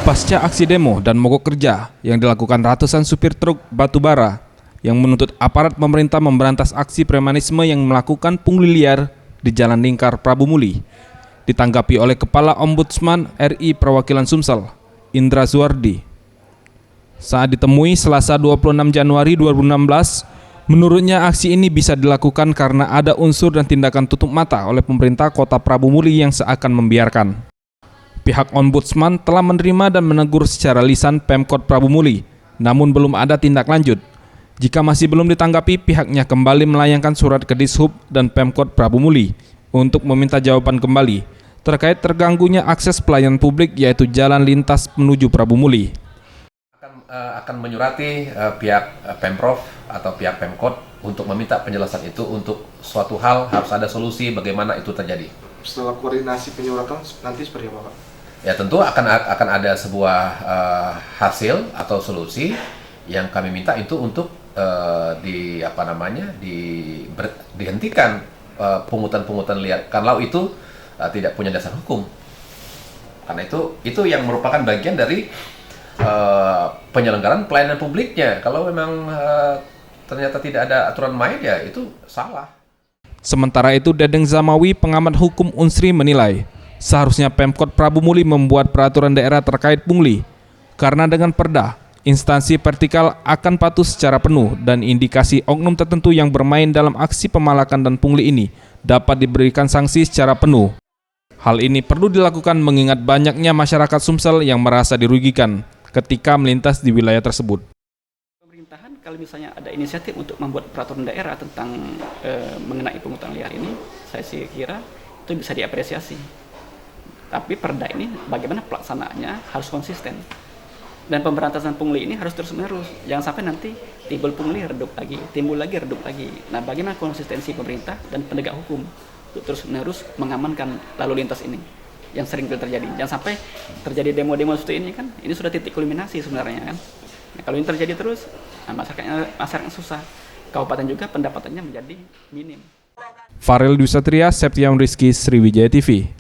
Pasca aksi demo dan mogok kerja yang dilakukan ratusan supir truk batubara yang menuntut aparat pemerintah memberantas aksi premanisme yang melakukan pungli liar di Jalan Lingkar Prabu Muli, ditanggapi oleh Kepala Ombudsman RI Perwakilan Sumsel, Indra Zuardi. Saat ditemui Selasa 26 Januari 2016, menurutnya aksi ini bisa dilakukan karena ada unsur dan tindakan tutup mata oleh pemerintah Kota Prabu Muli yang seakan membiarkan. Pihak Ombudsman telah menerima dan menegur secara lisan Pemkot Prabu Muli, namun belum ada tindak lanjut. Jika masih belum ditanggapi, pihaknya kembali melayangkan surat ke Dishub dan Pemkot Prabu Muli untuk meminta jawaban kembali terkait terganggunya akses pelayanan publik yaitu jalan lintas menuju Prabu Muli. Akan menyurati pihak Pemprov atau pihak Pemkot untuk meminta penjelasan itu untuk suatu hal harus ada solusi bagaimana itu terjadi. Setelah koordinasi penyuratan nanti seperti apa, Pak? Ya tentu akan ada sebuah hasil atau solusi yang kami minta itu untuk dihentikan pungutan liar kalau itu tidak punya dasar hukum. Karena itu yang merupakan bagian dari penyelenggaraan pelayanan publiknya. Kalau memang ternyata tidak ada aturan main, ya itu salah. Sementara itu, Dedeng Zamawi, pengamat hukum Unsri, menilai seharusnya Pemkot Prabu Muli membuat peraturan daerah terkait pungli, karena dengan perda, instansi vertikal akan patuh secara penuh dan indikasi oknum tertentu yang bermain dalam aksi pemalakan dan pungli ini dapat diberikan sanksi secara penuh. Hal ini perlu dilakukan mengingat banyaknya masyarakat Sumsel yang merasa dirugikan ketika melintas di wilayah tersebut. Pemerintahan kalau misalnya ada inisiatif untuk membuat peraturan daerah tentang mengenai pungutan liar ini, saya sih kira itu bisa diapresiasi. Tapi perda ini bagaimana pelaksanaannya harus konsisten. Dan pemberantasan pungli ini harus terus-menerus. Jangan sampai nanti timbul pungli, redup lagi, timbul lagi, redup lagi. Nah, bagaimana konsistensi pemerintah dan penegak hukum untuk terus-menerus mengamankan lalu lintas ini yang sering terjadi. Jangan sampai terjadi demo-demo seperti ini kan. Ini sudah titik kulminasi sebenarnya kan. Nah, kalau ini terjadi terus, masyarakat susah. Kabupaten juga pendapatannya menjadi minim. Farel Dwi Satria, Septian Rizky, Sriwijaya TV.